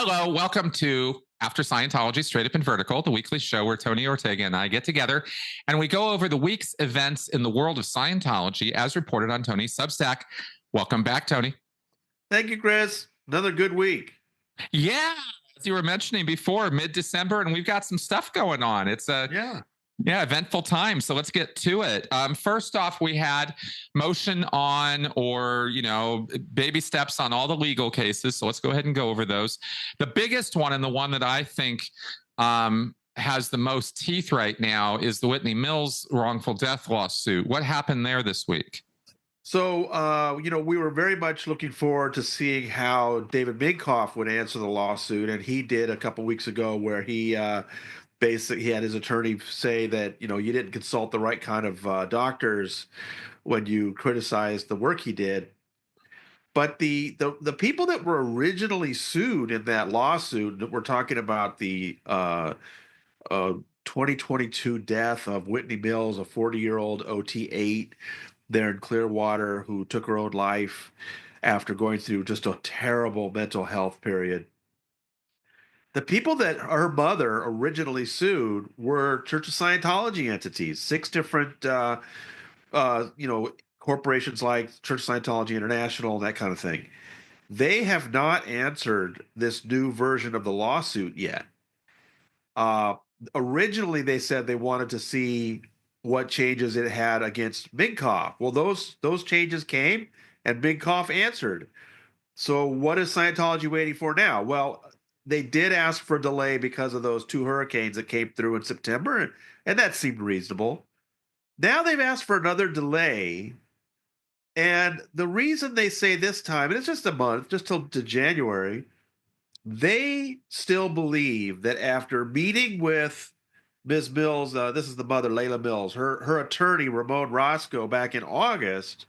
Hello, welcome to After Scientology, Straight Up and Vertical, the weekly show where Tony Ortega and I get together and we go over the week's events in the world of Scientology as reported on Tony's Substack. Welcome back, Tony. Thank you, Chris. Another good week. Yeah, as you were mentioning before, mid-December, and we've got some stuff going on. It's a eventful time. So let's get to it. First off, we had motion on, or baby steps on all the legal cases. So let's go ahead and go over those. The biggest one, and the one that I think has the most teeth right now, is the Whitney Mills wrongful death lawsuit. What happened there this week? So, we were very much looking forward to seeing how David Minkoff would answer the lawsuit, and he did a couple weeks ago, where he basically he had his attorney say that you didn't consult the right kind of doctors when you criticized the work he did. But the people that were originally sued in that lawsuit, we're talking about the 2022 death of Whitney Mills, a 40-year-old OT8 there in Clearwater, who took her own life after going through just a terrible mental health period. The people that her mother originally sued were Church of Scientology entities, 6 different, corporations like Church of Scientology International, that kind of thing. They have not answered this new version of the lawsuit yet. Originally, they said they wanted to see what changes it had against Minkoff. Well, those changes came, and Minkoff answered. So what is Scientology waiting for now? Well, they did ask for a delay because of those 2 hurricanes that came through in September, and that seemed reasonable. Now they've asked for another delay, and the reason they say this time, and it's just a month, just till to January, they still believe that after meeting with Ms. Mills, this is the mother, Layla Mills, her attorney, Ramon Roscoe, back in August,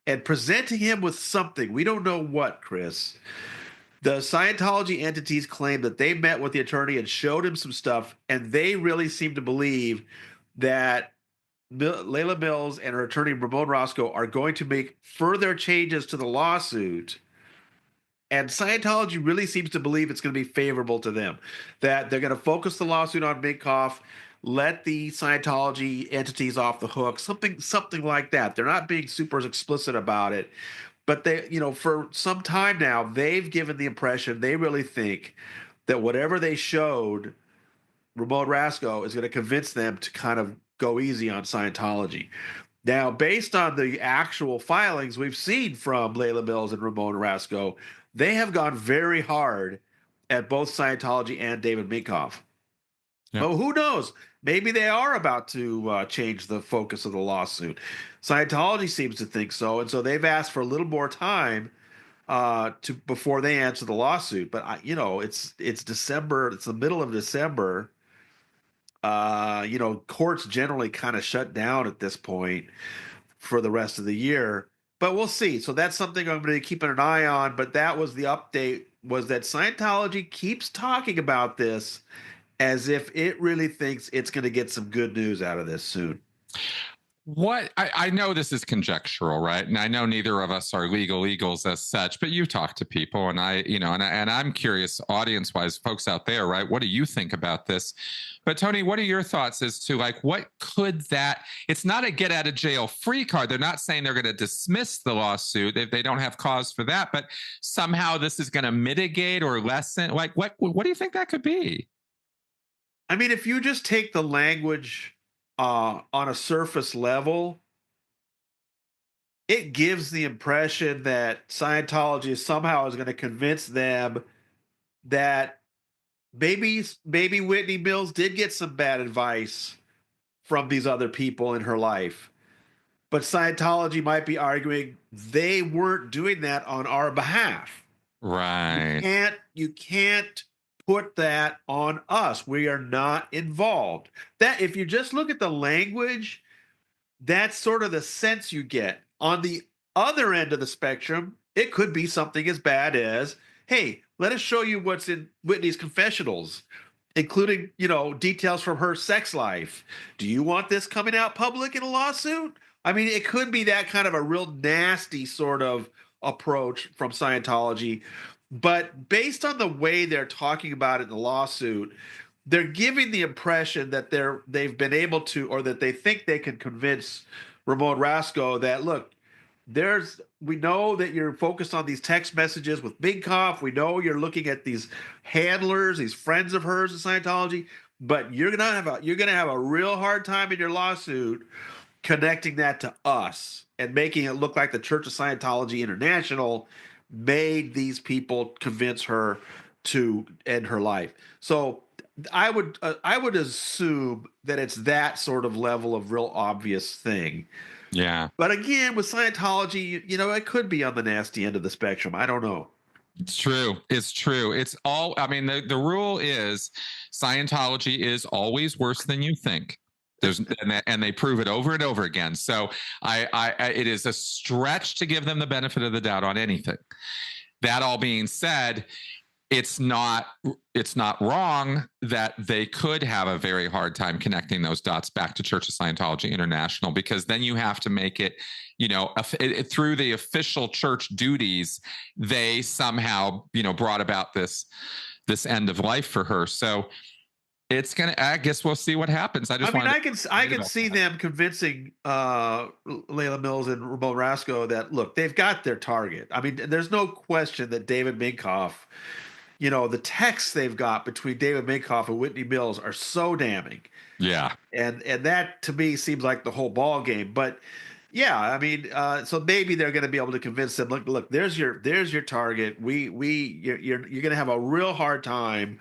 and presenting him with something. We don't know what, Chris. The Scientology entities claim that they met with the attorney and showed him some stuff, and they really seem to believe that Layla Mills and her attorney, Ramon Roscoe, are going to make further changes to the lawsuit. And Scientology really seems to believe it's going to be favorable to them, that they're going to focus the lawsuit on Minkoff, let the Scientology entities off the hook, something like that. They're not being super explicit about it, but they, for some time now, they've given the impression they really think that whatever they showed Ramon Roscoe is going to convince them to kind of go easy on Scientology. Now, based on the actual filings we've seen from Layla Mills and Ramon Roscoe, they have gone very hard at both Scientology and David Minkoff. Yep. But who knows? Maybe they are about to change the focus of the lawsuit. Scientology seems to think so, and so they've asked for a little more time before they answer the lawsuit. But it's December. It's the middle of December. Courts generally kind of shut down at this point for the rest of the year. But we'll see. So that's something I'm going to be keeping an eye on. But that was the update, was that Scientology keeps talking about this as if it really thinks it's going to get some good news out of this soon. What I know, this is conjectural, right? And I know neither of us are legals as such, but you talk to people, and I'm curious, audience-wise, folks out there, right? What do you think about this? But Tony, what are your thoughts as to what could that? It's not a get out of jail free card. They're not saying they're going to dismiss the lawsuit if they don't have cause for that, but somehow this is going to mitigate or lessen. What do you think that could be? I mean, if you just take the language on a surface level, it gives the impression that Scientology somehow is going to convince them that maybe Whitney Mills did get some bad advice from these other people in her life. But Scientology might be arguing they weren't doing that on our behalf. Right. You can't put that on us. We are not involved. That, if you just look at the language, that's sort of the sense you get. On the other end of the spectrum, it could be something as bad as, hey, let us show you what's in Whitney's confessionals, including, details from her sex life. Do you want this coming out public in a lawsuit? I mean, it could be that kind of a real nasty sort of approach from Scientology But based on the way they're talking about it in the lawsuit, they're giving the impression that they've been able to, or that they think they can convince Ramon Rasco that, look, we know that you're focused on these text messages with Minkoff. We know you're looking at these handlers, these friends of hers in Scientology, but you're gonna have a real hard time in your lawsuit connecting that to us and making it look like the Church of Scientology International made these people convince her to end her life. So I would assume that it's that sort of level of real obvious thing. Yeah. But again, with Scientology, it could be on the nasty end of the spectrum. I don't know. It's true. It's true. It's all, I mean, the rule is Scientology is always worse than you think. And they prove it over and over again. So it is a stretch to give them the benefit of the doubt on anything. That all being said, it's not wrong that they could have a very hard time connecting those dots back to Church of Scientology International, because then you have to make it, through the official church duties, they somehow, brought about this end of life for her. So I guess we'll see what happens. I can see them convincing Layla Mills and Ramon Rasco that, look, they've got their target. I mean, there's no question that David Minkoff, the texts they've got between David Minkoff and Whitney Mills are so damning. Yeah. And that to me seems like the whole ball game. But yeah, I mean, so maybe they're going to be able to convince them. Look, there's your target. You're going to have a real hard time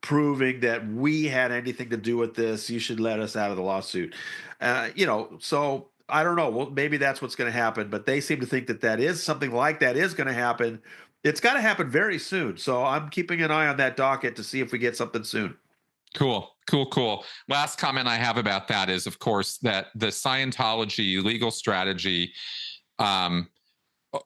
proving that we had anything to do with this. You should let us out of the lawsuit. So I don't know. Well, maybe that's what's going to happen. But they seem to think that is something like that is going to happen. It's got to happen very soon. So I'm keeping an eye on that docket to see if we get something soon. Cool. Last comment I have about that is, of course, that the Scientology legal strategy,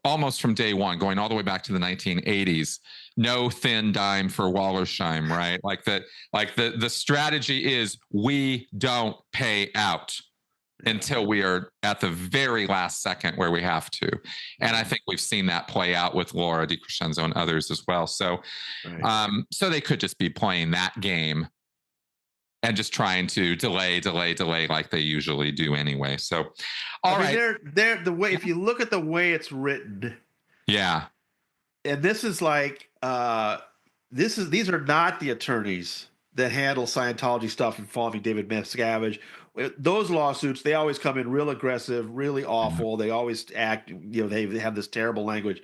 almost from day one, going all the way back to the 1980s, no thin dime for Wallersheim, right? Like the strategy is we don't pay out until we are at the very last second where we have to. And I think we've seen that play out with Laura DiCrescenzo and others as well. So, right. So they could just be playing that game and just trying to delay like they usually do anyway. So, they're the way, if you look at the way it's written. Yeah. And this is like, these are not the attorneys that handle Scientology stuff involving David Miscavige. Those lawsuits, they always come in real aggressive, really awful. They always act, they have this terrible language.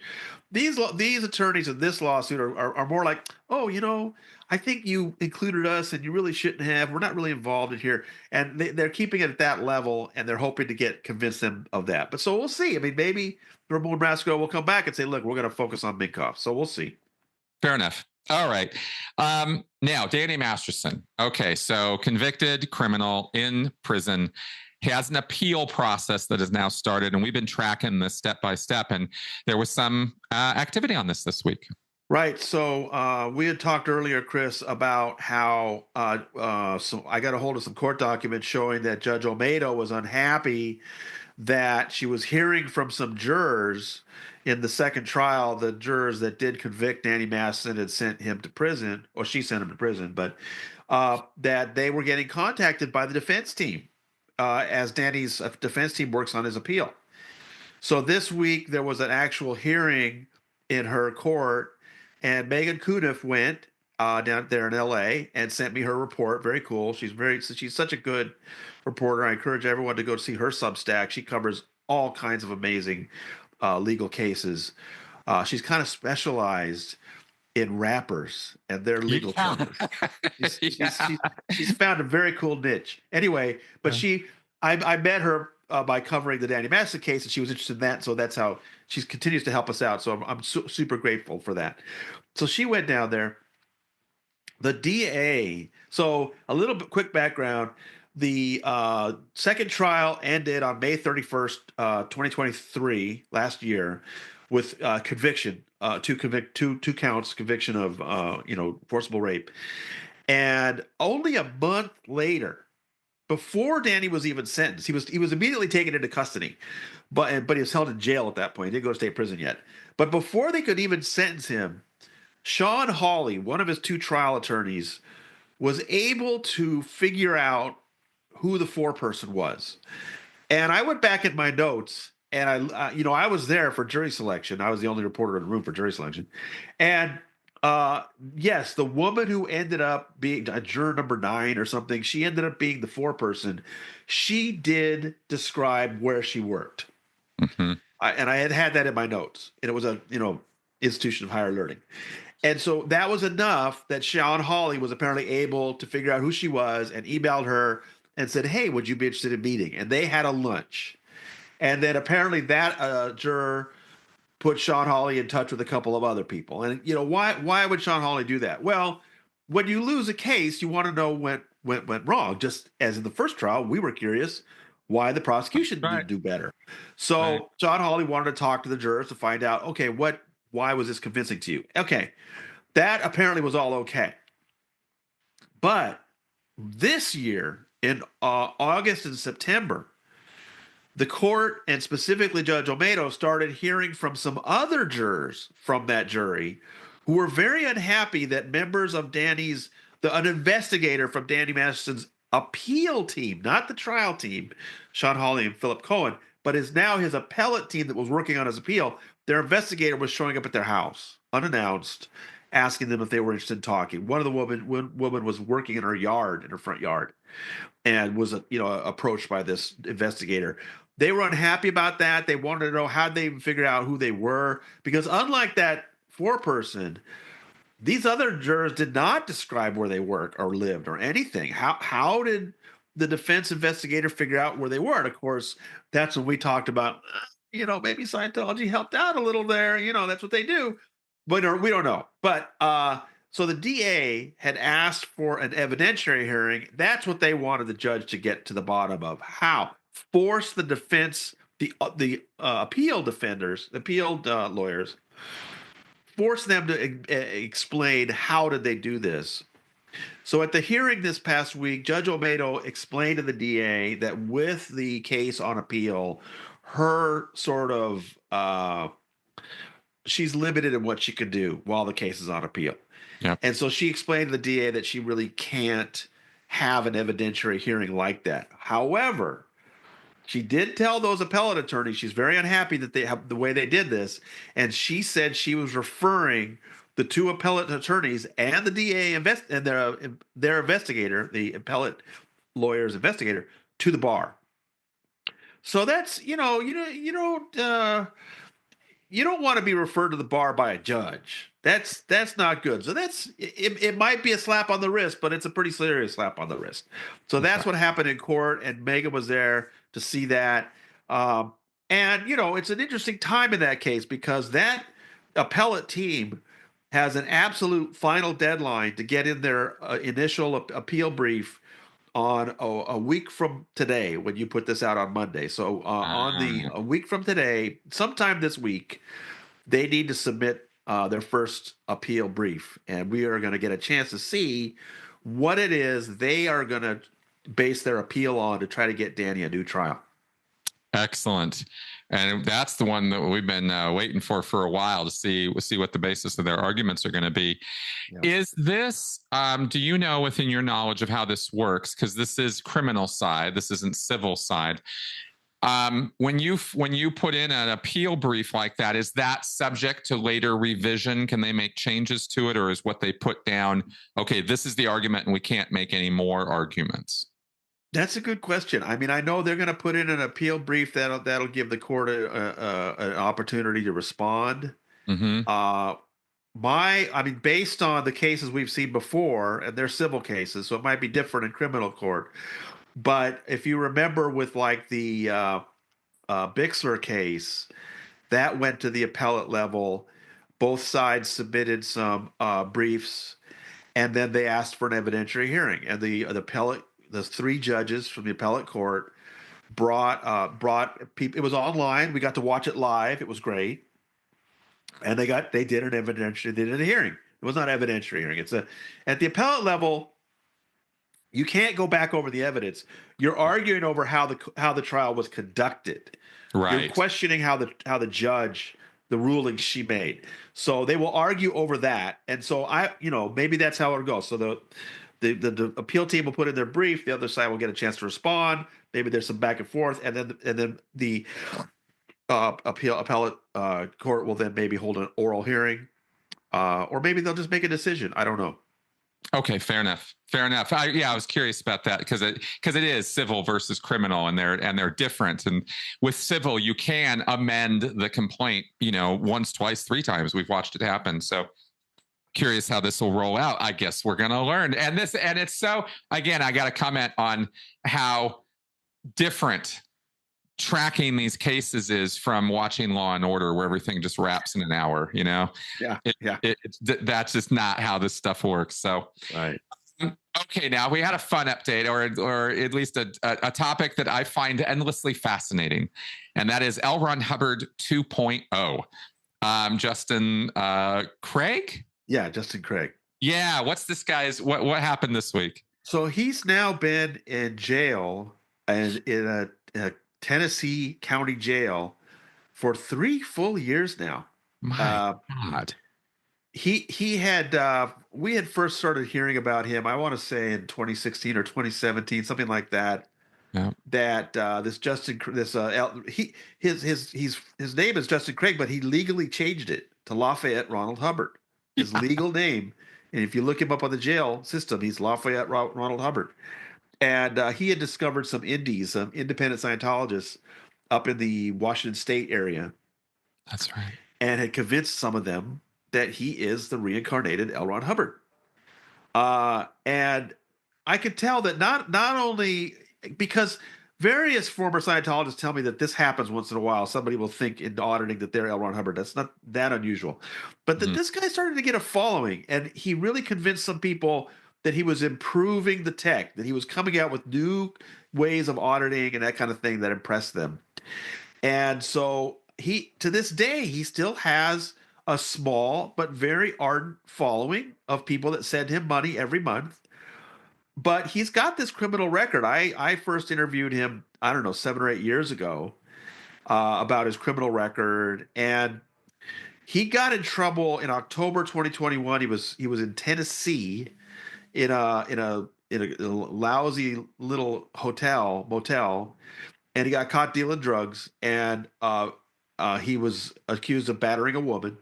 These attorneys in this lawsuit are more like, I think you included us and you really shouldn't have. We're not really involved in here. And they're keeping it at that level, and they're hoping to convince them of that. But so we'll see. I mean, maybe Ramon Rasco will come back and say, look, we're going to focus on Minkoff. So we'll see. Fair enough. All right. Now, Danny Masterson. Okay, so convicted criminal in prison. He has an appeal process that has now started, and we've been tracking this step by step. And there was some activity on this week. Right. So we had talked earlier, Chris, about how so I got a hold of some court documents showing that Judge Olmedo was unhappy that she was hearing from some jurors in the second trial, the jurors that did convict Danny Masterson and sent him to prison, or she sent him to prison, but that they were getting contacted by the defense team as Danny's defense team works on his appeal. So this week there was an actual hearing in her court, and Megan Cuniff went down there in L.A. and sent me her report. Very cool. She's such a good reporter. I encourage everyone to go see her Substack. She covers all kinds of amazing legal cases. She's kind of specialized in rappers and their legal troubles. She's found a very cool niche. Anyway, but I met her by covering the Danny Masterson case, and she was interested in that. So that's how she continues to help us out. So I'm super grateful for that. So she went down there. The DA. So a little bit quick background. The second trial ended on May 31st, 2023, last year, with conviction, two counts, conviction of forcible rape, and only a month later, before Danny was even sentenced, he was immediately taken into custody, but he was held in jail at that point. He didn't go to state prison yet. But before they could even sentence him, Sean Hawley, one of his two trial attorneys, was able to figure out who the foreperson was. And I went back at my notes, and I was there for jury selection. I was the only reporter in the room for jury selection, and yes, the woman who ended up being a juror number 9 or something, she ended up being the foreperson. She did describe where she worked, Mm-hmm. and I had that in my notes, and it was a institution of higher learning. And so that was enough that Sean Hawley was apparently able to figure out who she was and emailed her and said, "Hey, would you be interested in meeting?" And they had a lunch. And then apparently that juror put Sean Hawley in touch with a couple of other people. And why would Sean Hawley do that? Well, when you lose a case, you want to know what went wrong. Just as in the first trial, we were curious why the prosecution Right. didn't do better. So Right. Sean Hawley wanted to talk to the jurors to find out, okay, why was this convincing to you? Okay, that apparently was all okay. But this year, in August and September, the court, and specifically Judge Olmedo, started hearing from some other jurors from that jury who were very unhappy that members of an investigator from Danny Masterson's appeal team, not the trial team, Sean Hawley and Philip Cohen, but is now his appellate team that was working on his appeal. Their investigator was showing up at their house unannounced, asking them if they were interested in talking. One woman was working in her front yard, and was approached by this investigator. They were unhappy about that. They wanted to know how they even figured out who they were, because unlike that foreperson, these other jurors did not describe where they worked or lived or anything. How did the defense investigator figure out where they were? And of course, that's when we talked about, maybe Scientology helped out a little there. That's what they do, but we don't know. But so the DA had asked for an evidentiary hearing. That's what they wanted the judge to get to the bottom of. How force the defense, the appeal defenders, the appeal lawyers, force them to explain how did they do this. So at the hearing this past week, Judge Olmedo explained to the DA that with the case on appeal, her sort of she's limited in what she can do while the case is on appeal. Yep. And so she explained to the DA that she really can't have an evidentiary hearing like that. However, she did tell those appellate attorneys she's very unhappy that they have the way they did this, and she said she was referring the two appellate attorneys and the DA and their investigator, the appellate lawyer's investigator, to the bar. So that's you don't want to be referred to the bar by a judge. That's not good. So it might be a slap on the wrist, but it's a pretty serious slap on the wrist. So that's what happened in court, and Megan was there to see that. And it's an interesting time in that case, because that appellate team has an absolute final deadline to get in their initial appeal brief on a week from today, when you put this out on Monday. So a week from today, sometime this week, they need to submit their first appeal brief, and we are going to get a chance to see what it is they are going to base their appeal on to try to get Danny a new trial. Excellent. And that's the one that we've been waiting for a while, to see what the basis of their arguments are going to be. Yeah. Is this, do you know, within your knowledge of how this works, because this is criminal side, this isn't civil side, when you put in an appeal brief like that, is that subject to later revision? Can they make changes to it, or is what they put down, okay, this is the argument and we can't make any more arguments? That's a good question. I mean, I know they're going to put in an appeal brief that'll give the court an opportunity to respond. Mm-hmm. Based on the cases we've seen before, and they're civil cases, so it might be different in criminal court. But if you remember, with like the Bixler case, that went to the appellate level. Both sides submitted some briefs, and then they asked for an evidentiary hearing, and the three judges from the appellate court brought people. It was online. We got to watch it live. It was great. And they did a hearing. It was not an evidentiary hearing. At the appellate level, you can't go back over the evidence. You're arguing over how the trial was conducted. Right. You're questioning how the judge the ruling she made. So they will argue over that. And so maybe that's how it'll go. So the appeal team will put in their brief. The other side will get a chance to respond. Maybe there's some back and forth, and then the appellate court will then maybe hold an oral hearing, or maybe they'll just make a decision. I don't know. Okay, fair enough. Fair enough. I was curious about that because it is civil versus criminal, and they're different. And with civil, you can amend the complaint, once, twice, three times. We've watched it happen. So curious how this will roll out. I guess we're gonna learn. And it's so, again, I got to comment on how different tracking these cases is from watching Law and Order, where everything just wraps in an hour. Yeah. That's just not how this stuff works. So, right. Okay, now we had a fun update, or at least a topic that I find endlessly fascinating, and that is L. Ron Hubbard 2.0. Justin Craig? Yeah, Justin Craig. Yeah, what's this guy's, what happened this week? So he's now been in jail, and in a Tennessee county jail for 3 full years now. My God. He had we had first started hearing about him, I want to say in 2016 or 2017, something like that. Yeah. That this Justin, his name is Justin Craig, but he legally changed it to Lafayette Ronald Hubbard, his legal name. And if you look him up on the jail system, he's Lafayette Ronald Hubbard. And he had discovered some indies, some independent Scientologists up in the Washington State area. That's right. And had convinced some of them that he is the reincarnated L. Ron Hubbard. And I could tell that not only because various former Scientologists tell me that this happens once in a while. Somebody will think in auditing that they're L. Ron Hubbard. That's not that unusual. But that this guy started to get a following, and he really convinced some people that he was improving the tech, that he was coming out with new ways of auditing and that kind of thing that impressed them. And so to this day, he still has a small but very ardent following of people that send him money every month. But he's got this criminal record. I first interviewed him, I don't know, 7 or 8 years ago about his criminal record, and he got in trouble in October 2021. He was in Tennessee in a lousy little motel, and he got caught dealing drugs, and he was accused of battering a woman.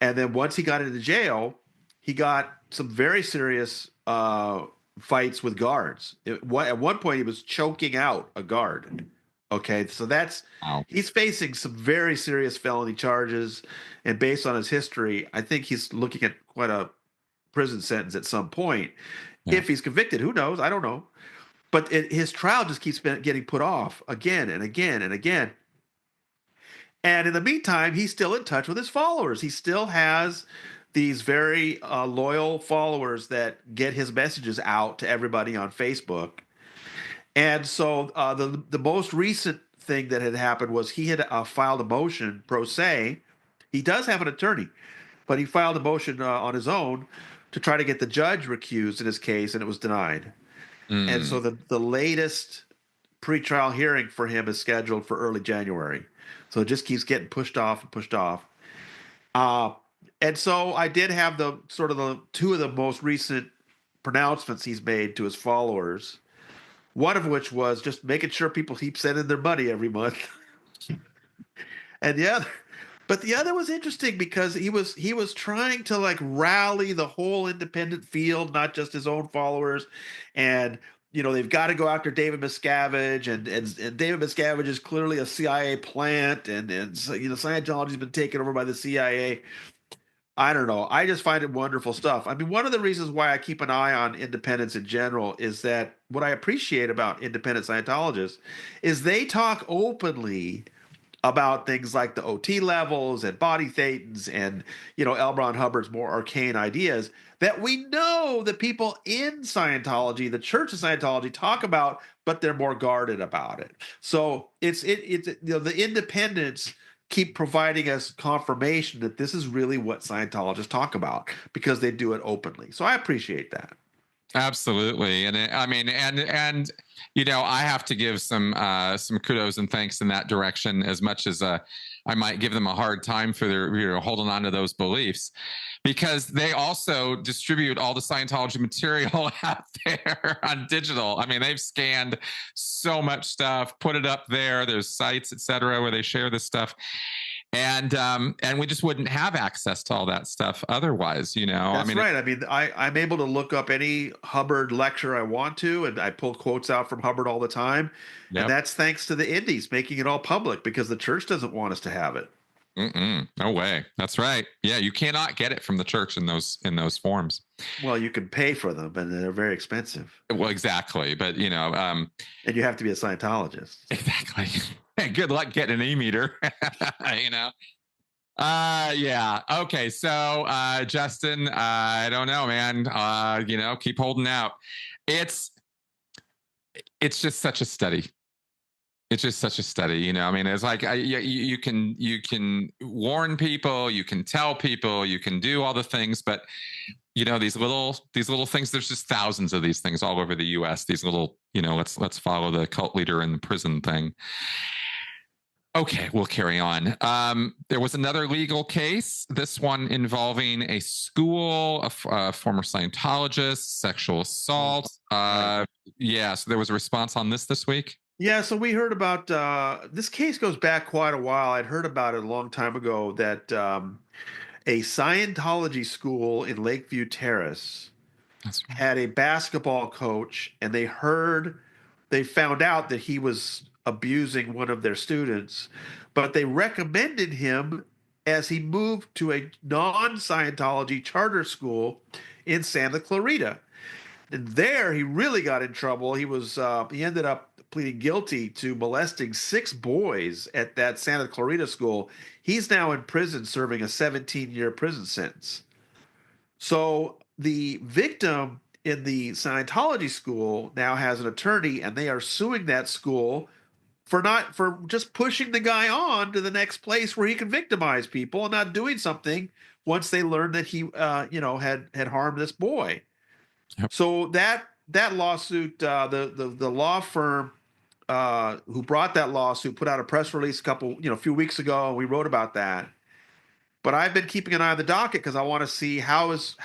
And then once he got into jail, he got some very serious fights with guards. At one point, he was choking out a guard. Okay, so he's facing some very serious felony charges, and based on his history, I think he's looking at quite a prison sentence at some point. Yeah. If he's convicted, who knows? I don't know. But his trial just keeps getting put off again and again and again. And in the meantime, he's still in touch with his followers. He still has these very loyal followers that get his messages out to everybody on Facebook. And so the most recent thing that had happened was he had filed a motion pro se. He does have an attorney, but he filed a motion on his own to try to get the judge recused in his case, and it was denied. And so the latest pretrial hearing for him is scheduled for early January. So it just keeps getting pushed off and pushed off. And so I did have the two of the most recent pronouncements he's made to his followers. One of which was just making sure people keep sending their money every month. And the other was interesting because he was trying to rally the whole independent field, not just his own followers. And they've got to go after David Miscavige, and David Miscavige is clearly a CIA plant, and Scientology's been taken over by the CIA. I don't know. I just find it wonderful stuff. I mean, one of the reasons why I keep an eye on independents in general is that what I appreciate about independent Scientologists is they talk openly about things like the OT levels and body thetans and, L. Ron Hubbard's more arcane ideas that we know the people in Scientology, the Church of Scientology, talk about, but they're more guarded about it. So it's the independents keep providing us confirmation that this is really what Scientologists talk about because they do it openly. So I appreciate that. Absolutely. And I mean, and I have to give some kudos and thanks in that direction, as much as I might give them a hard time for their holding on to those beliefs, because they also distribute all the Scientology material out there on digital. I mean, they've scanned so much stuff, put it up there. There's sites, etc., where they share this stuff. And we just wouldn't have access to all that stuff otherwise. I That's mean, right. I mean, I'm able to look up any Hubbard lecture I want to, and I pull quotes out from Hubbard all the time. And yep. that's thanks to the indies making it all public because the church doesn't want us to have it. No way. That's right. Yeah, you cannot get it from the church in those forms. Well, you can pay for them, and they're very expensive. Well, exactly. But And you have to be a Scientologist. exactly. Good luck getting an e-meter. you know. Yeah. Okay. So Justin, I don't know, man. Keep holding out. It's it's just such a study. It's just such a study. I mean, it's like you can warn people, you can tell people, you can do all the things, but these little things. There's just thousands of these things all over the U.S. These little, let's follow the cult leader in the prison thing. Okay, we'll carry on. There was another legal case, this one involving a school, a former Scientologist, sexual assault. Right. Yeah, so there was a response on this week. Yeah, so we heard about this case goes back quite a while. I'd heard about it a long time ago that a Scientology school in Lakeview Terrace That's right. had a basketball coach, and they found out that he was abusing one of their students, but they recommended him as he moved to a non-Scientology charter school in Santa Clarita. And there he really got in trouble. He ended up pleading guilty to molesting 6 boys at that Santa Clarita school. He's now in prison serving a 17-year prison sentence. So the victim in the Scientology school now has an attorney, and they are suing that school for just pushing the guy on to the next place where he can victimize people and not doing something once they learned that he had harmed this boy. Yep. So that lawsuit, the law firm who brought that lawsuit put out a press release a few weeks ago, and we wrote about that. But I've been keeping an eye on the docket because I want to see how is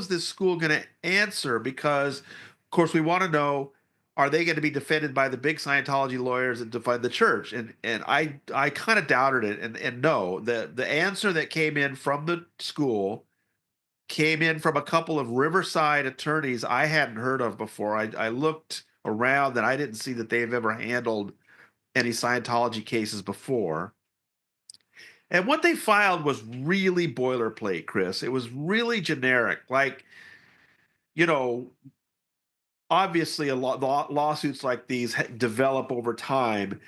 this school going to answer, because of course we want to know, are they going to be defended by the big Scientology lawyers that defend the church? And I kind of doubted it, and no, the answer that came in from the school came in from a couple of Riverside attorneys I hadn't heard of before. I looked around and I didn't see that they've ever handled any Scientology cases before. And what they filed was really boilerplate, Chris. It was really generic. Like, you know, obviously a lot lawsuits like these develop over time.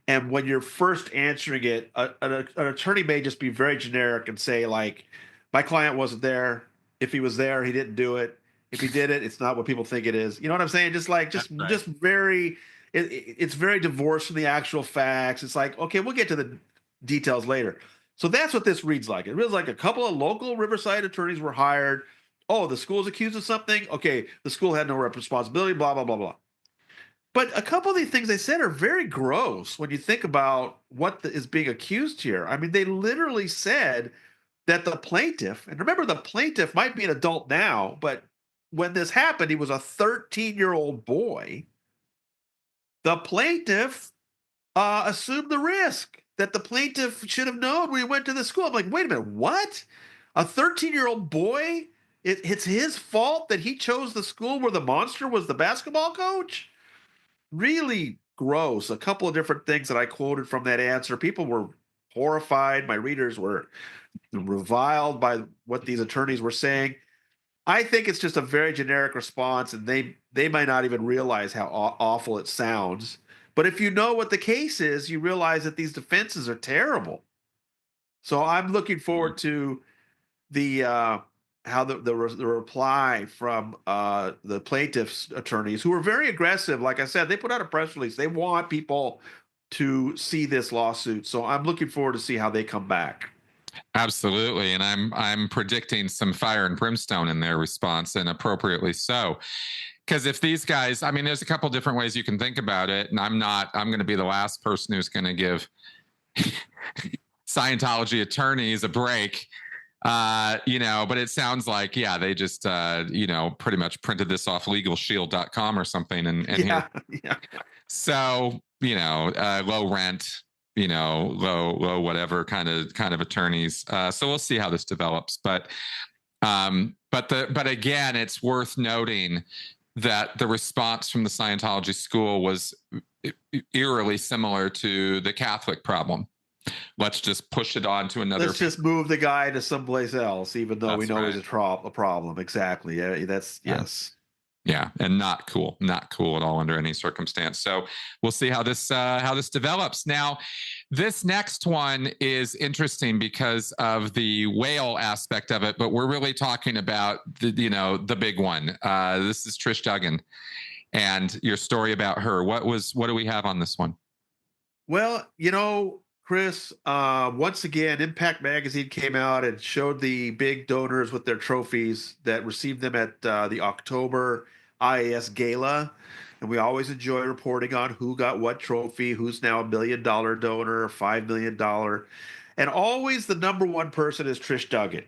And when you're first answering it, an attorney may just be very generic and say, like, my client wasn't there. If he was there, he didn't do it. If he did it, it's not what people think it is. You know what I'm saying? Just like, That's right. just very, it's very divorced from the actual facts. It's like, okay, we'll get to the details later. So that's what this reads like. It reads like a couple of local Riverside attorneys were hired. Oh, the school's accused of something. Okay, the school had no responsibility. Blah blah blah blah. But a couple of these things they said are very gross when you think about what is being accused here. I mean, they literally said that the plaintiff, and remember, the plaintiff might be an adult now, but when this happened, he was a 13-year-old boy. The plaintiff assumed the risk that the plaintiff should have known when he went to the school. I'm like, wait a minute, what? A 13-year-old boy? It's his fault that he chose the school where the monster was the basketball coach? Really gross. A couple of different things that I quoted from that answer. People were horrified. My readers were reviled by what these attorneys were saying. I think it's just a very generic response, and they might not even realize how awful it sounds. But if you know what the case is, you realize that these defenses are terrible. So I'm looking forward to the how the reply from the plaintiff's attorneys, who were very aggressive. Like I said, they put out a press release. They want people to see this lawsuit. So I'm looking forward to see how they come back. Absolutely. And I'm predicting some fire and brimstone in their response, and appropriately so. Because if these guys, I mean, there's a couple different ways you can think about it. And I'm going to be the last person who's going to give Scientology attorneys a break. But it sounds like, yeah, they just, pretty much printed this off legalshield.com or something. And Yeah, here, yeah. so, low rent, low whatever kind of attorneys. So we'll see how this develops. But again, it's worth noting that the response from the Scientology school was eerily similar to the Catholic problem. Let's just push it on to another. Let's just move the guy to someplace else, even though we That's know right. he's a problem. Exactly. Yeah, that's yes. Yeah, and not cool at all under any circumstance. So we'll see how this develops. Now, this next one is interesting because of the whale aspect of it, but we're really talking about the big one. This is Trish Duggan, and your story about her. What do we have on this one? Well, Chris, once again, Impact Magazine came out and showed the big donors with their trophies that received them at the October IAS Gala. And we always enjoy reporting on who got what trophy, who's now $1 million donor, $5 million. And always the number one person is Trish Duggan.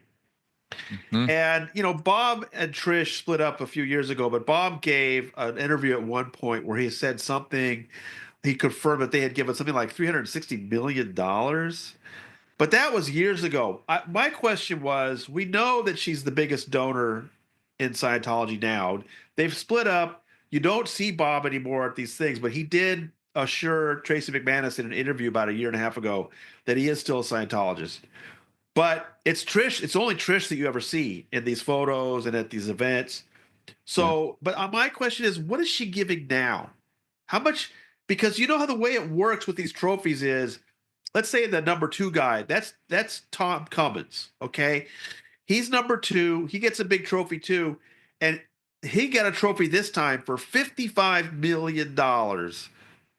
Mm-hmm. And, Bob and Trish split up a few years ago, but Bob gave an interview at one point where he said something. He confirmed that they had given something like $360 million. But that was years ago. My question was, we know that she's the biggest donor in Scientology now. They've split up. You don't see Bob anymore at these things, but he did assure Tracy McManus in an interview about a year and a half ago that he is still a Scientologist. But it's Trish. It's only Trish that you ever see in these photos and at these events. So, but my question is, what is she giving now? How much? Because you know how the way it works with these trophies is, let's say the number two guy, that's Tom Cummins, okay? He's number two. He gets a big trophy too, and he got a trophy this time for $55 million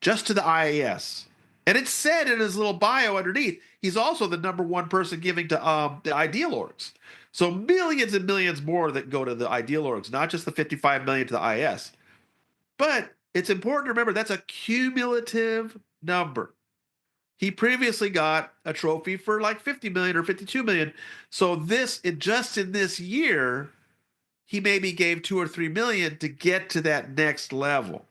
just to the IAS. And it said in his little bio underneath, he's also the number one person giving to the Ideal Orgs. So millions and millions more that go to the Ideal Orgs, not just the 55 million to the IS. But it's important to remember that's a cumulative number. He previously got a trophy for like 50 million or 52 million. So just in this year, he maybe gave 2 or 3 million to get to that next level.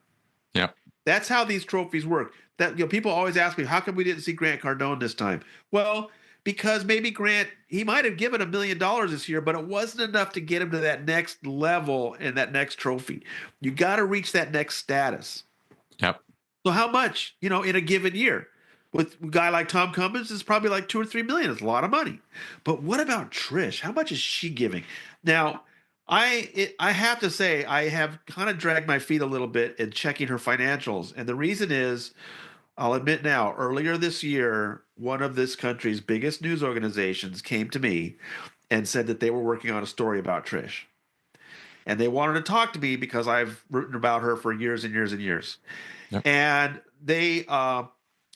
Yeah. That's how these trophies work. That people always ask me, how come we didn't see Grant Cardone this time? Well, because maybe Grant, he might have given $1 million this year, but it wasn't enough to get him to that next level and that next trophy. You got to reach that next status. Yep. So how much, in a given year? With a guy like Tom Cummins, it's probably like 2 or 3 million. It's a lot of money. But what about Trish? How much is she giving? Now, I have to say, I have kind of dragged my feet a little bit in checking her financials. And the reason is, I'll admit now, earlier this year, one of this country's biggest news organizations came to me and said that they were working on a story about Trish. And they wanted to talk to me because I've written about her for years and years and years. Yep. And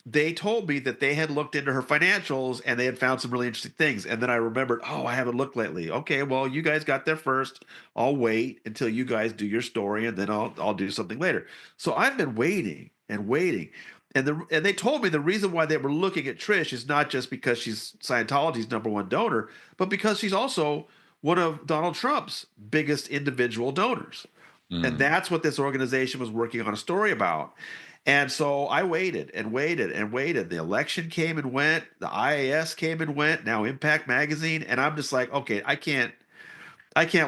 they told me that they had looked into her financials and they had found some really interesting things. And then I remembered, I haven't looked lately. Okay, well, you guys got there first. I'll wait until you guys do your story, and then I'll do something later. So I've been waiting and waiting. And they told me the reason why they were looking at Trish is not just because she's Scientology's number one donor, but because she's also one of Donald Trump's biggest individual donors. And that's what this organization was working on a story about. And so I waited and waited and waited. The election came and went. The IAS came and went. Now Impact Magazine, and I'm just like, okay, I can't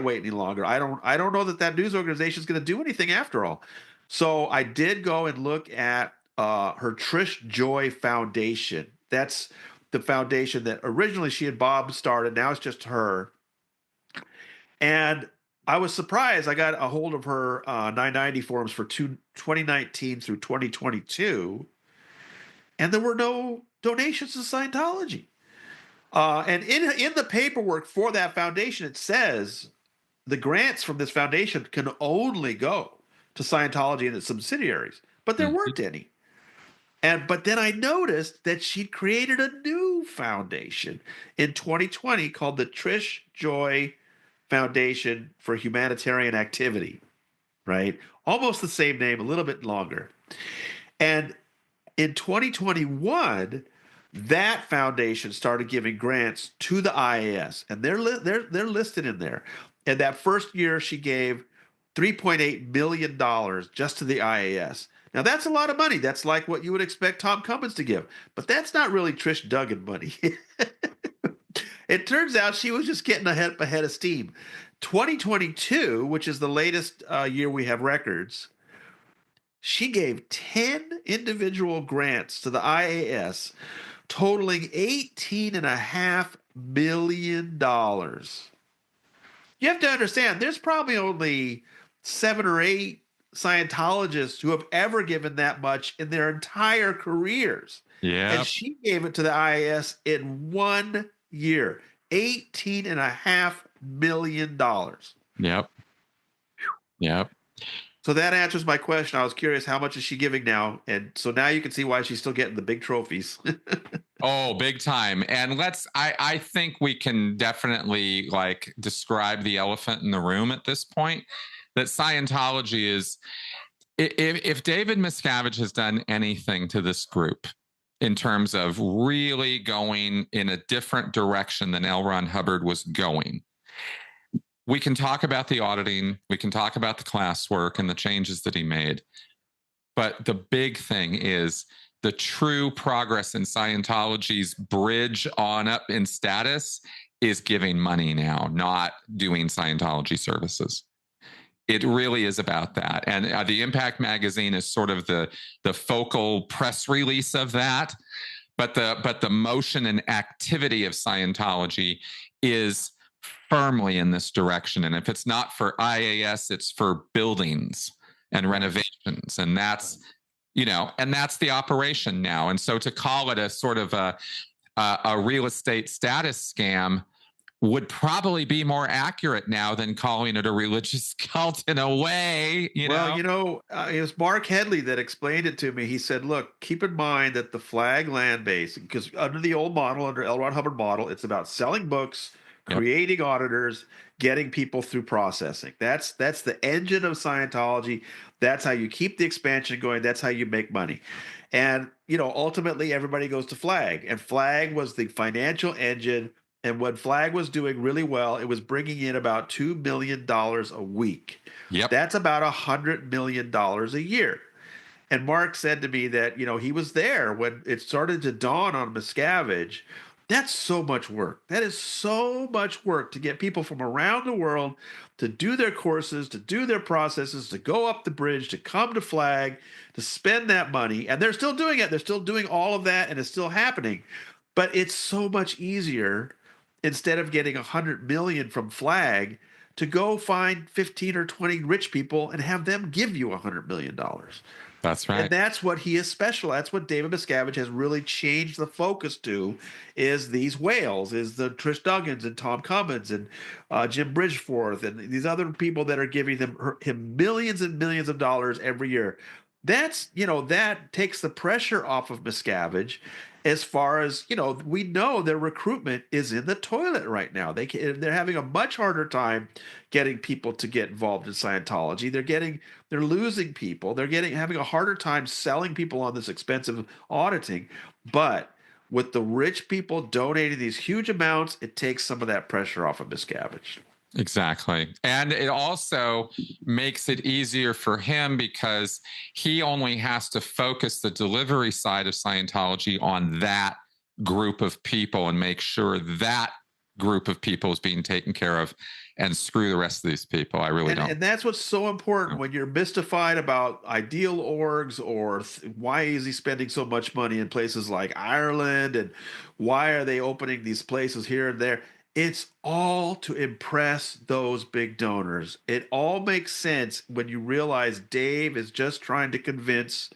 wait any longer. I don't know that news organization is going to do anything after all. So I did go and look at her Trish Joy Foundation. That's the foundation that originally she and Bob started. Now it's just her. And I was surprised. I got a hold of her 990 forms for 2019 through 2022, and there were no donations to Scientology. And in the paperwork for that foundation, it says the grants from this foundation can only go to Scientology and its subsidiaries, but there weren't any. But then I noticed that she'd created a new new foundation in 2020 called the Trish Joy Foundation for Humanitarian Activity, right? Almost the same name, a little bit longer. And in 2021, that foundation started giving grants to the IAS, and they're listed in there. And that first year, she gave $3.8 million just to the IAS. Now that's a lot of money. That's like what you would expect Tom Cummins to give, but that's not really Trish Duggan money. It turns out she was just getting ahead of steam. 2022, which is the latest year we have records, she gave 10 individual grants to the IAS, totaling $18.5 million. You have to understand, there's probably only 7 or 8 Scientologists who have ever given that much in their entire careers. Yeah. And she gave it to the IAS in 1 year, $18.5 million. Yep. Yep. So that answers my question. I was curious, how much is she giving now? And so now you can see why she's still getting the big trophies. Oh, big time. And I think we can definitely like describe the elephant in the room at this point, that Scientology is, if David Miscavige has done anything to this group in terms of really going in a different direction than L. Ron Hubbard was going, we can talk about the auditing, we can talk about the classwork and the changes that he made. But the big thing is the true progress in Scientology's bridge on up in status is giving money now, not doing Scientology services. It really is about that. And the Impact magazine is sort of the focal press release of that. But the motion and activity of Scientology is firmly in this direction. And if it's not for IAS, it's for buildings and renovations. And that's, and that's the operation now. And so to call it a sort of a real estate status scam would probably be more accurate now than calling it a religious cult in a way. It was Mark Headley that explained it to me. He said, look, keep in mind that the flag land base, because under the old model, under L. Ron Hubbard model, it's about selling books, creating auditors, getting people through processing. That's the engine of Scientology. That's how you keep the expansion going. That's how you make money. And, ultimately everybody goes to Flag, and Flag was the financial engine. And what Flag was doing really well, it was bringing in about $2 million a week. Yep. That's about $100 million a year. And Mark said to me that, he was there when it started to dawn on Miscavige. That's so much work. That is so much work to get people from around the world to do their courses, to do their processes, to go up the bridge, to come to Flag, to spend that money. And they're still doing it. They're still doing all of that, and it's still happening. But it's so much easier, instead of getting 100 million from Flag, to go find 15 or 20 rich people and have them give you $100 million. That's right. And that's what he is special. That's what David Miscavige has really changed the focus to, is these whales, is the Trish Duggans and Tom Cummins and Jim Bridgeforth and these other people that are giving him millions and millions of dollars every year. That's, that takes the pressure off of Miscavige. As far as, we know their recruitment is in the toilet right now. They're having a much harder time getting people to get involved in Scientology. They're losing people. They're having a harder time selling people on this expensive auditing. But with the rich people donating these huge amounts, it takes some of that pressure off of Miscavige. Exactly. And it also makes it easier for him because he only has to focus the delivery side of Scientology on that group of people and make sure that group of people is being taken care of, and screw the rest of these people. I really don't. And that's what's so important when you're mystified about ideal orgs, or why is he spending so much money in places like Ireland, and why are they opening these places here and there? It's all to impress those big donors. It all makes sense when you realize Dave is just trying to convince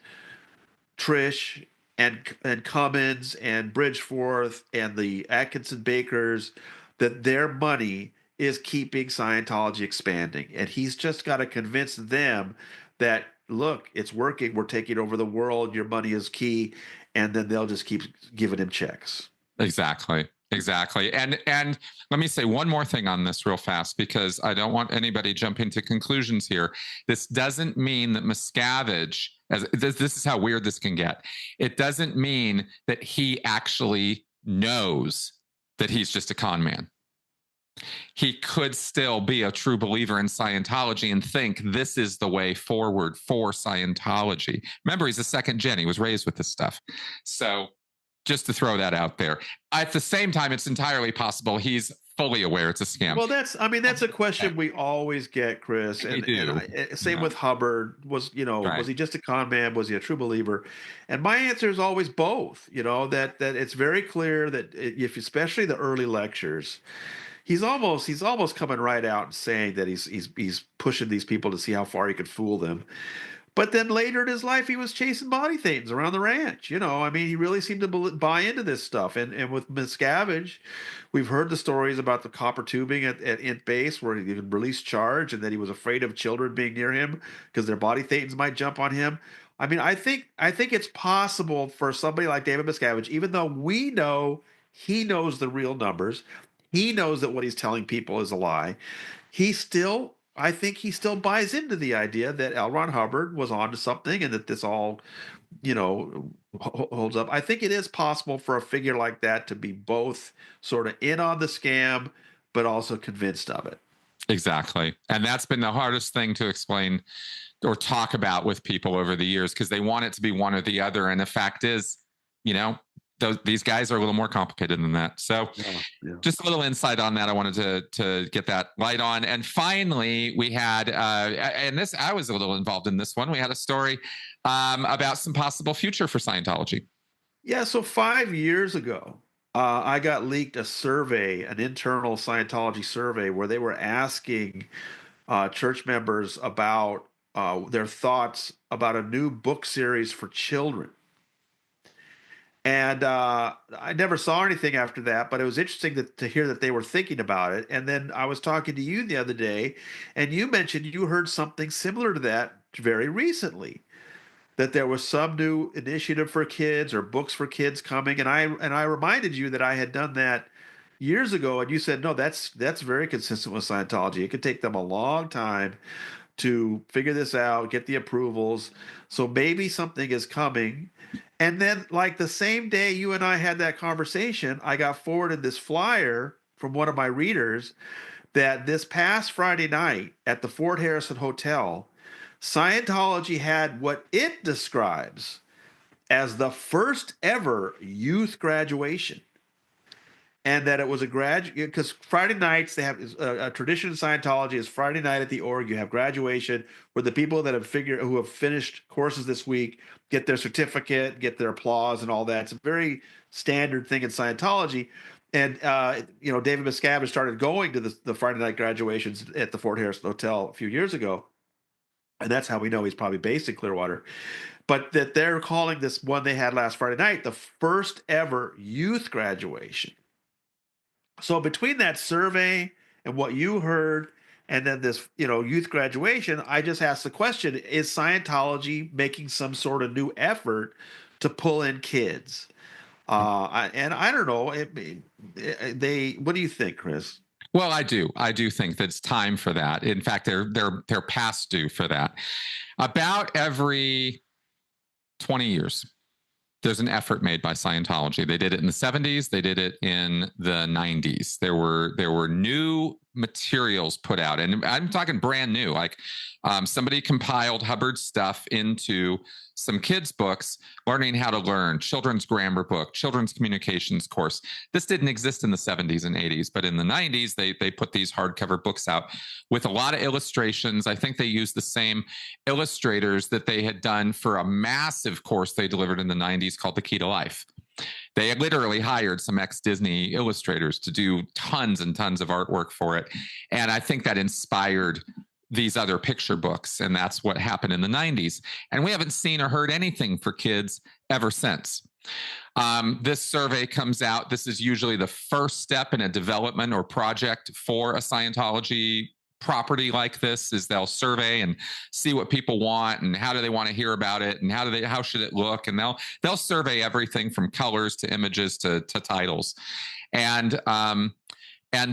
Trish and Cummins and Bridgeforth and the Atkinson Bakers that their money is keeping Scientology expanding. And he's just got to convince them that, look, it's working. We're taking over the world. Your money is key. And then they'll just keep giving him checks. Exactly. Exactly. And let me say one more thing on this real fast, because I don't want anybody jumping to conclusions here. This doesn't mean that Miscavige, as this is how weird this can get. It doesn't mean that he actually knows that he's just a con man. He could still be a true believer in Scientology and think this is the way forward for Scientology. Remember, he's a second gen. He was raised with this stuff. So just to throw that out there. At the same time, it's entirely possible he's fully aware it's a scam. Well, that's a question we always get, Chris. We do. Same with Hubbard. Was he just a con man? Was he a true believer? And my answer is always both. That it's very clear that if, especially the early lectures, he's almost coming right out and saying that he's pushing these people to see how far he could fool them. But then later in his life, he was chasing body thetans around the ranch. He really seemed to buy into this stuff. And with Miscavige, we've heard the stories about the copper tubing at Int Base, where he could release charge, and that he was afraid of children being near him because their body thetans might jump on him. I think it's possible for somebody like David Miscavige, even though we know he knows the real numbers, he knows that what he's telling people is a lie. I think he still buys into the idea that L. Ron Hubbard was onto something and that this all, holds up. I think it is possible for a figure like that to be both sort of in on the scam, but also convinced of it. Exactly. And that's been the hardest thing to explain or talk about with people over the years, because they want it to be one or the other. And the fact is, these guys are a little more complicated than that. So just a little insight on that. I wanted to get that light on. And finally, we had, and this, I was a little involved in this one. We had a story about some possible future for Scientology. Yeah. So 5 years ago, I got leaked a survey, an internal Scientology survey, where they were asking church members about their thoughts about a new book series for children. And I never saw anything after that, but it was interesting to hear that they were thinking about it. And then I was talking to you the other day, and you mentioned you heard something similar to that very recently, that there was some new initiative for kids or books for kids coming. And I reminded you that I had done that years ago, and you said, no, that's very consistent with Scientology. It could take them a long time to figure this out, get the approvals. So maybe something is coming. And then, like the same day you and I had that conversation, I got forwarded this flyer from one of my readers that this past Friday night at the Fort Harrison Hotel, Scientology had what it describes as the first ever youth graduation. And that it was a graduate, because Friday nights, they have a tradition in Scientology is Friday night at the org, you have graduation where the people that who have finished courses this week get their certificate, get their applause and all that. It's a very standard thing in Scientology. And, David Miscavige started going to the Friday night graduations at the Fort Harrison Hotel a few years ago. And that's how we know he's probably based in Clearwater. But that they're calling this one they had last Friday night the first ever youth graduation. So between that survey and what you heard, and then this, youth graduation, I just asked the question: is Scientology making some sort of new effort to pull in kids? And I don't know. What do you think, Chris? Well, I do think that it's time for that. In fact, they're past due for that. About every 20 years, there's an effort made by Scientology. They did it in the 70s. They did it in the 90s. There were new materials put out, and I'm talking brand new. Like somebody compiled Hubbard stuff into some kids' books, learning how to learn, children's grammar book, children's communications course. This didn't exist in the 70s and 80s, but in the 90s, they put these hardcover books out with a lot of illustrations. I think they used the same illustrators that they had done for a massive course they delivered in the 90s called The Key to Life. They had literally hired some ex-Disney illustrators to do tons and tons of artwork for it. And I think that inspired these other picture books. And that's what happened in the 90s. And we haven't seen or heard anything for kids ever since. This survey comes out. This is usually the first step in a development or project for a Scientology property like this is they'll survey and see what people want and how do they want to hear about it and how should it look, and they'll survey everything from colors to images to titles, and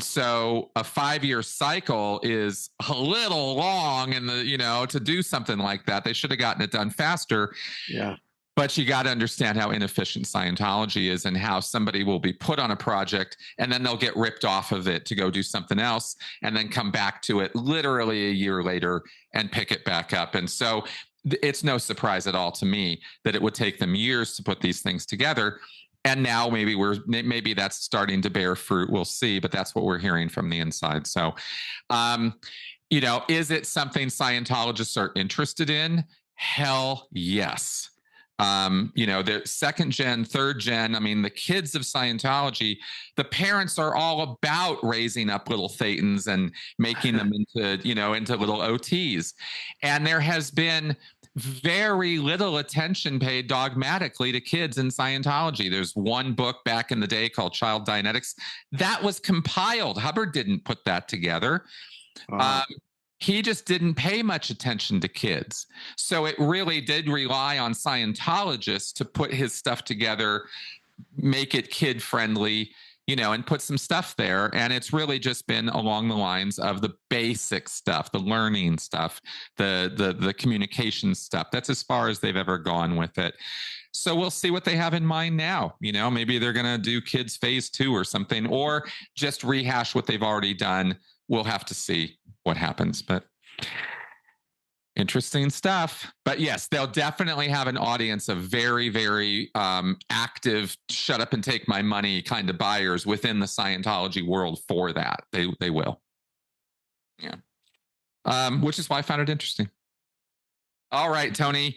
so a 5-year cycle is a little long in the, to do something like that. They should have gotten it done faster. Yeah. But you got to understand how inefficient Scientology is and how somebody will be put on a project and then they'll get ripped off of it to go do something else and then come back to it literally a year later and pick it back up. And so it's no surprise at all to me that it would take them years to put these things together. And now maybe that's starting to bear fruit. We'll see, but that's what we're hearing from the inside. So, is it something Scientologists are interested in? Hell yes. The second gen, third gen, I mean, the kids of Scientology, the parents are all about raising up little thetans and making them into little OTs. And there has been very little attention paid dogmatically to kids in Scientology. There's one book back in the day called Child Dianetics that was compiled. Hubbard didn't put that together. He just didn't pay much attention to kids. So it really did rely on Scientologists to put his stuff together, make it kid friendly, and put some stuff there. And it's really just been along the lines of the basic stuff, the learning stuff, the communication stuff. That's as far as they've ever gone with it. So we'll see what they have in mind now. Maybe they're going to do kids phase 2 or something, or just rehash what they've already done. We'll have to see what happens, but interesting stuff. But yes, they'll definitely have an audience of very, very active, shut up and take my money kind of buyers within the Scientology world for that. They will. Yeah. Which is why I found it interesting. All right, Tony.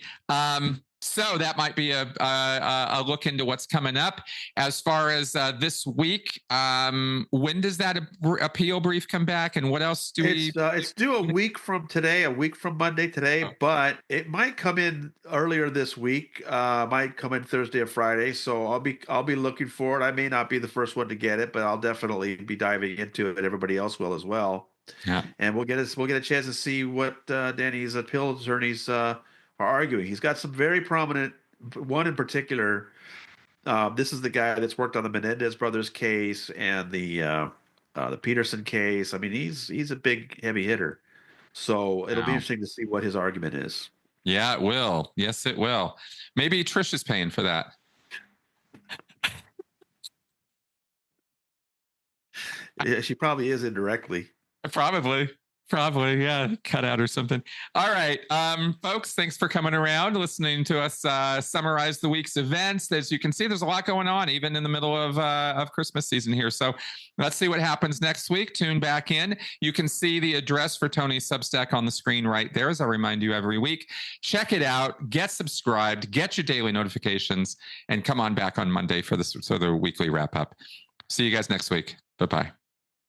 So that might be a look into what's coming up. As far as this week, when does that appeal brief come back, and what else do we? It's due a week from today, a week from Monday today, but it might come in earlier this week. Might come in Thursday or Friday. So I'll be looking for it. I may not be the first one to get it, but I'll definitely be diving into it. Everybody else will as well. Yeah, and we'll get a chance to see what Danny's appeal attorneys are arguing. He's got some very prominent, one in particular. This is the guy that's worked on the Menendez brothers case and the Peterson case. I mean, he's a big, heavy hitter. So it'll be interesting to see what his argument is. Yeah, it will. Yes, it will. Maybe Trish is paying for that. Yeah, she probably is indirectly. Probably, yeah, cut out or something. All right, folks, thanks for coming around, listening to us summarize the week's events. As you can see, there's a lot going on, even in the middle of Christmas season here. So let's see what happens next week. Tune back in. You can see the address for Tony's Substack on the screen right there, as I remind you every week. Check it out, get subscribed, get your daily notifications, and come on back on Monday for the weekly wrap-up. See you guys next week. Bye-bye.